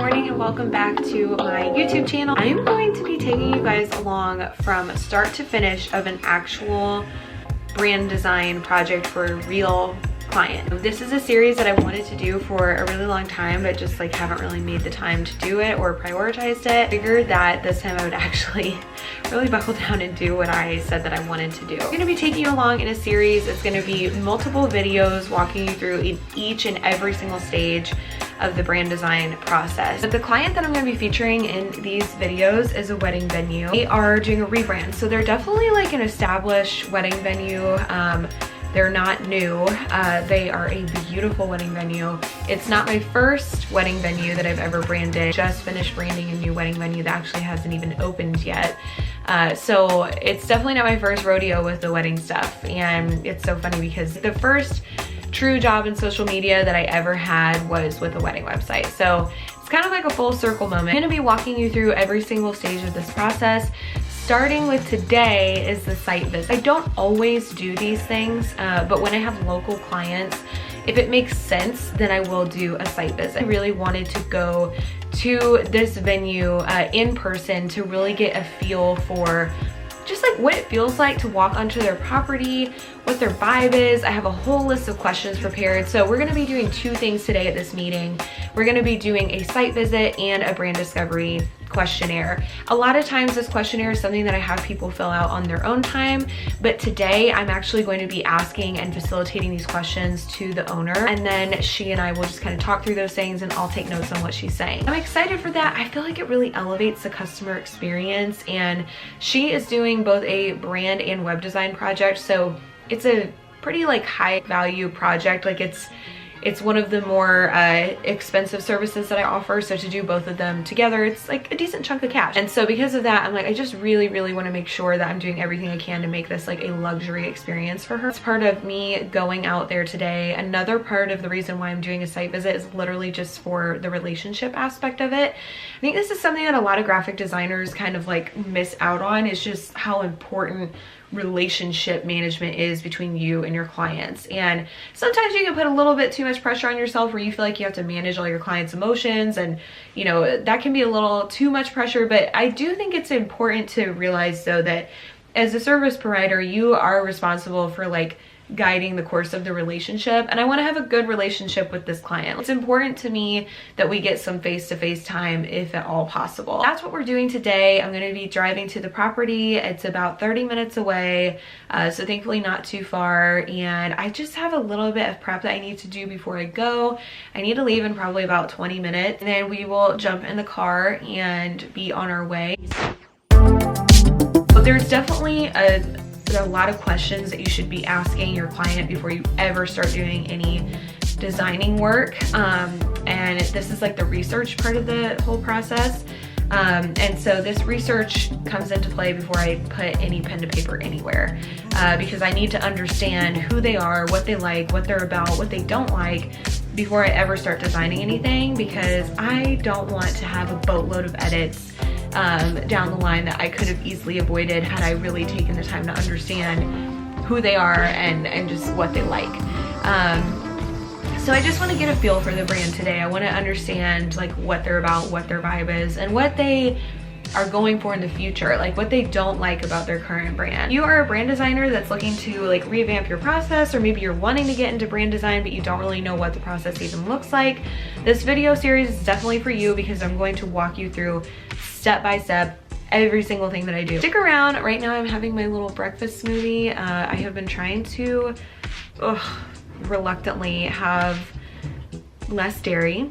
morning and welcome back to my YouTube channel. I am going to be taking you guys along from start to finish of an actual brand design project for a real client. This is a series that I wanted to do for a really long time, but just like haven't really made the time to do it or prioritized it. I figured that this time I would actually really buckle down and do what I said that I wanted to do. I'm going to be taking you along in a series. It's going to be multiple videos walking you through each and every single stage of the brand design process. But the client that I'm going to be featuring in these videos is a wedding venue. They are doing a rebrand, so they're definitely like an established wedding venue. They're not new. They are a beautiful wedding venue. It's not my first wedding venue that I've ever branded. Just finished branding a new wedding venue that actually hasn't even opened yet. So it's definitely not my first rodeo with the wedding stuff. And it's so funny because the first true job in social media that I ever had was with a wedding website. So it's kind of like a full circle moment. I'm gonna be walking you through every single stage of this process. Starting with today is the site visit. I don't always do these things, but when I have local clients, if it makes sense, then I will do a site visit. I really wanted to go to this venue in person to really get a feel for just like what it feels like to walk onto their property, what their vibe is. I have a whole list of questions prepared. So we're gonna be doing two things today at this meeting. We're gonna be doing a site visit and a brand discovery questionnaire. A lot of times this questionnaire is something that I have people fill out on their own time, but today I'm actually going to be asking and facilitating these questions to the owner, and then she and I will just kind of talk through those things and I'll take notes on what she's saying. I'm excited for that. I feel like it really elevates the customer experience, and she is doing both a brand and web design project, so it's a pretty like high value project. Like it's one of the more expensive services that I offer, so to do both of them together, it's like a decent chunk of cash. And so because of that, I'm like, I just really want to make sure that I'm doing everything I can to make this like a luxury experience for her. It's part of me going out there today. Another part of the reason why I'm doing a site visit is literally just for the relationship aspect of it. I think this is something that a lot of graphic designers kind of like miss out on, is just how important relationship management is between you and your clients. And sometimes you can put a little bit too much pressure on yourself where you feel like you have to manage all your clients' emotions, and you know, that can be a little too much pressure. But I do think it's important to realize though that as a service provider, you are responsible for like guiding the course of the relationship, and I want to have a good relationship with this client. It's important to me that we get some face-to-face time if at all possible. That's what we're doing today. I'm going to be driving to the property. It's about 30 minutes away, so thankfully not too far, and I just have a little bit of prep that I need to do before I go. I need to leave in probably about 20 minutes, and then we will jump in the car and be on our way. But there's definitely a lot of questions that you should be asking your client before you ever start doing any designing work, and this is like the research part of the whole process, and so this research comes into play before I put any pen to paper anywhere, because I need to understand who they are, what they like, what they're about, what they don't like before I ever start designing anything, because I don't want to have a boatload of edits down the line that I could have easily avoided had I really taken the time to understand who they are and just what they like. So I just want to get a feel for the brand today. I want to understand like what they're about, what their vibe is, and what they are going for in the future, like what they don't like about their current brand. You are a brand designer that's looking to like revamp your process, or maybe you're wanting to get into brand design but you don't really know what the process even looks like. This video series is definitely for you, because I'm going to walk you through step by step every single thing that I do. Stick around. Right now I'm having my little breakfast smoothie. I have been trying to reluctantly have less dairy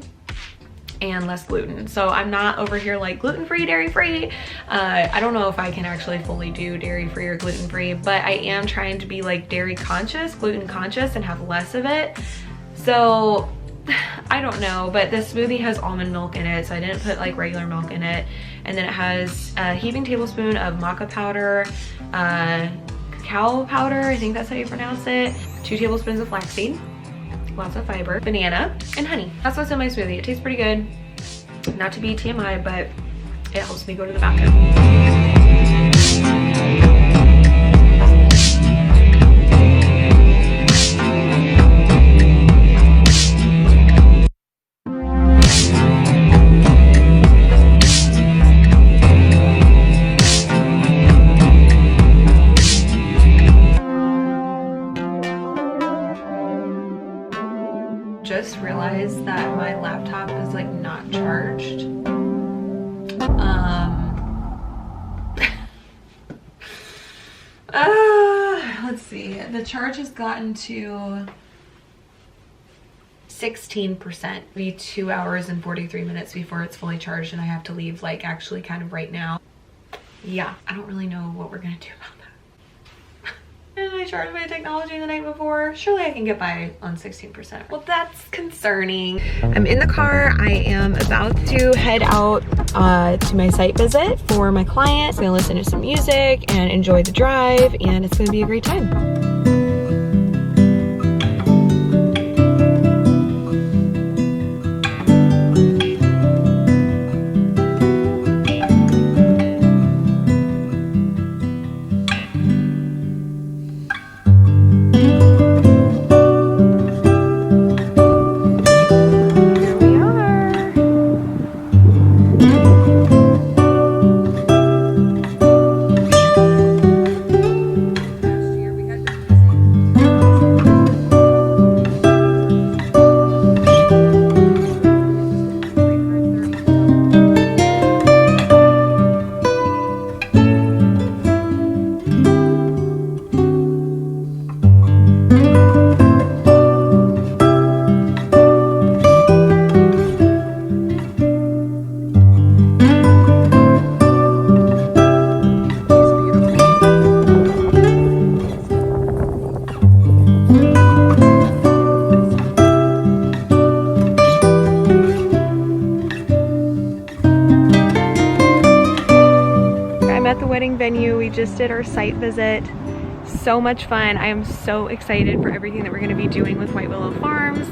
and less gluten, so I'm not over here like gluten-free, dairy-free. I don't know if I can actually fully do dairy-free or gluten-free, but I am trying to be like dairy conscious, gluten conscious, and have less of it. So I don't know, but the smoothie has almond milk in it, so I didn't put like regular milk in it, and then it has a heaping tablespoon of maca powder, cacao powder, I think that's how you pronounce it, 2 tablespoons of flaxseed, lots of fiber, banana, and honey. That's what's in my smoothie. It tastes pretty good. Not to be TMI, but it helps me go to the bathroom. laptop is like not charged. Let's see. The charge has gotten to 16%. Be 2 hours and 43 minutes before it's fully charged, and I have to leave like actually kind of right now. Yeah, I don't really know what we're gonna do about that. And I charged my technology the night before. Surely I can get by on 16%. Well, that's concerning. I'm in the car. I am about to head out to my site visit for my client. I'm gonna listen to some music and enjoy the drive, and it's gonna be a great time. Venue. We just did our site visit. So much fun. I am so excited for everything that we're going to be doing with White Willow Farms,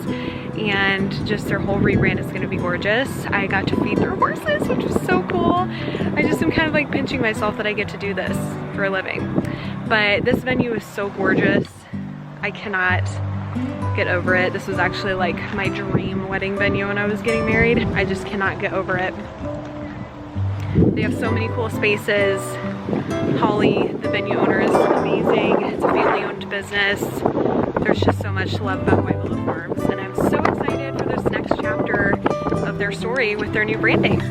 and just their whole rebrand is going to be gorgeous. I got to feed their horses, which was so cool. I just am kind of like pinching myself that I get to do this for a living. But this venue is so gorgeous. I cannot get over it. This was actually like my dream wedding venue when I was getting married. I just cannot get over it. They have so many cool spaces. Holly, the venue owner, is amazing. It's a family-owned business. There's just so much to love about White Willow Farms, and I'm so excited for this next chapter of their story with their new branding.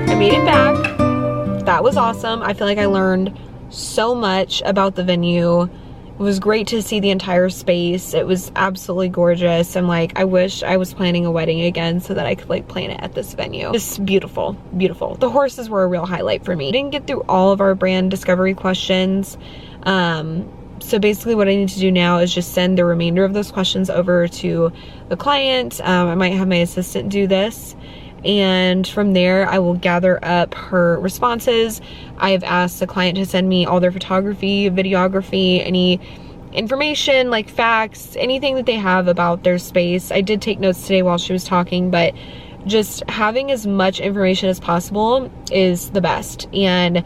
I made it back. That was awesome. I feel like I learned so much about the venue. It was great to see the entire space. It was absolutely gorgeous. I'm like, I wish I was planning a wedding again so that I could like plan it at this venue. Just beautiful, beautiful. The horses were a real highlight for me. Didn't get through all of our brand discovery questions. So basically what I need to do now is just send the remainder of those questions over to the client. I might have my assistant do this. And from there, I will gather up her responses. I have asked the client to send me all their photography, videography, any information like facts, anything that they have about their space. I did take notes today while she was talking, but just having as much information as possible is the best. And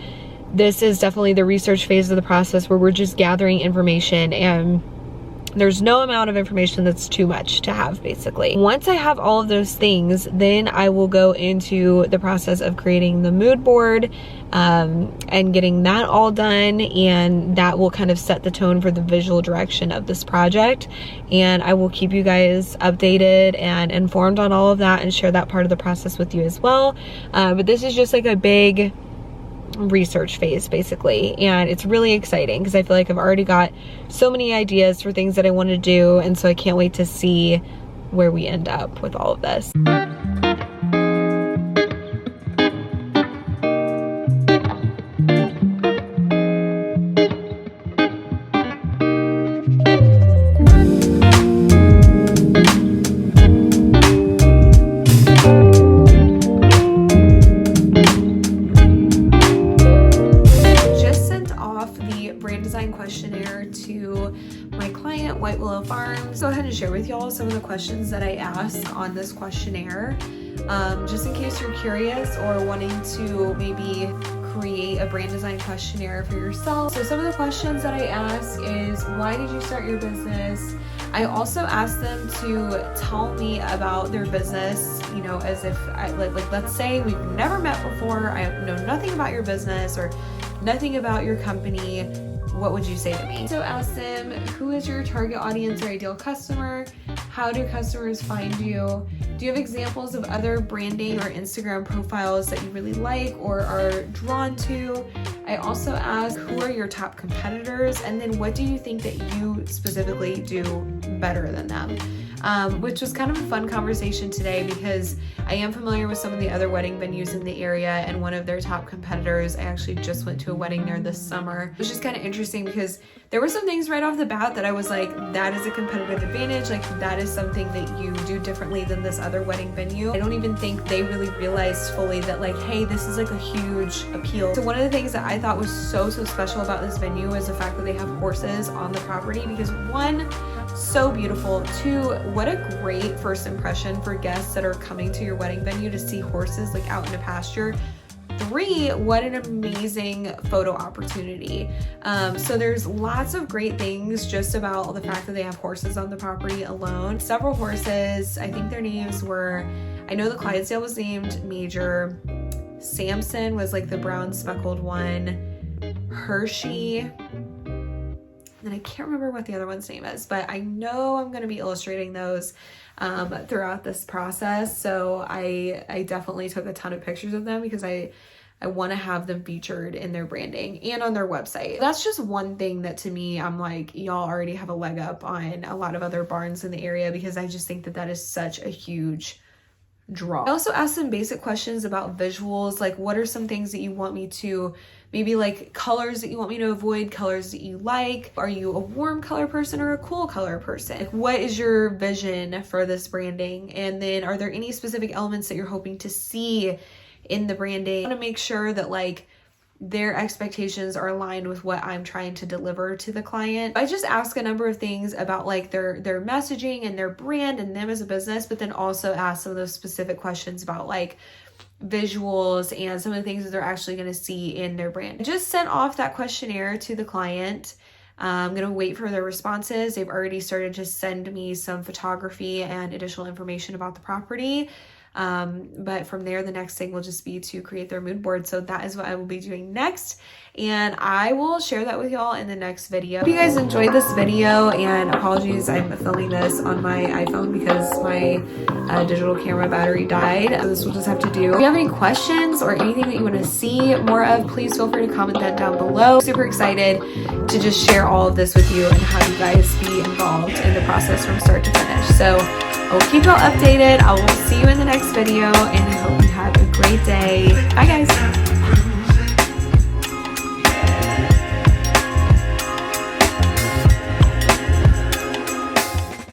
this is definitely the research phase of the process where we're just gathering information, and there's no amount of information that's too much to have, basically. Once I have all of those things, then I will go into the process of creating the mood board and getting that all done, and that will kind of set the tone for the visual direction of this project. And I will keep you guys updated and informed on all of that and share that part of the process with you as well. But this is just like a big research phase, basically, and it's really exciting because I feel like I've already got so many ideas for things that I want to do, and so I can't wait to see where we end up with all of this. To my client, White Willow Farms. Go ahead and share with y'all some of the questions that I asked on this questionnaire, just in case you're curious or wanting to maybe create a brand design questionnaire for yourself. So some of the questions that I ask is, why did you start your business? I also asked them to tell me about their business, you know, as if like let's say we've never met before, I know nothing about your business, or nothing about your company, what would you say to me? So ask them, who is your target audience or ideal customer? How do customers find you? Do you have examples of other branding or Instagram profiles that you really like or are drawn to? I also ask, who are your top competitors? And then what do you think that you specifically do better than them? Which was kind of a fun conversation today because I am familiar with some of the other wedding venues in the area, and one of their top competitors, I actually just went to a wedding there this summer. It was just kind of interesting because there were some things right off the bat that I was like, that is a competitive advantage. Like, that is something that you do differently than this other wedding venue. I don't even think they really realized fully that, like, hey, this is like a huge appeal. So one of the things that I thought was so special about this venue is the fact that they have horses on the property, because one, so beautiful. Two, what a great first impression for guests that are coming to your wedding venue to see horses like out in a pasture. Three, what an amazing photo opportunity. So there's lots of great things just about the fact that they have horses on the property alone. Several horses, I think their names were, I know the Clydesdale was named Major, Samson was like the brown speckled one, Hershey, and I can't remember what the other one's name is, but I know I'm going to be illustrating those throughout this process. So I definitely took a ton of pictures of them because I want to have them featured in their branding and on their website. That's just one thing that to me, I'm like, y'all already have a leg up on a lot of other barns in the area, because I just think that that is such a huge draw. I also asked some basic questions about visuals, like what are some things that you want me to, maybe like colors that you want me to avoid, colors that you like. Are you a warm color person or a cool color person? Like, what is your vision for this branding? And then are there any specific elements that you're hoping to see in the branding? I want to make sure that like their expectations are aligned with what I'm trying to deliver to the client. I just ask a number of things about like their messaging and their brand and them as a business, but then also ask some of those specific questions about like visuals and some of the things that they're actually going to see in their brand. I just sent off that questionnaire to the client. I'm going to wait for their responses. They've already started to send me some photography and additional information about the property. But from there, the next thing will just be to create their mood board. So that is what I will be doing next, and I will share that with y'all in the next video. Hope you guys enjoyed this video, and apologies, I'm filming this on my iPhone because my digital camera battery died. So this will just have to do. If you have any questions or anything that you want to see more of, please feel free to comment that down below. Super excited to just share all of this with you and have you guys be involved in the process from start to finish. So I'll keep y'all updated. I will see you in the next video, and I hope you have a great day. Bye guys.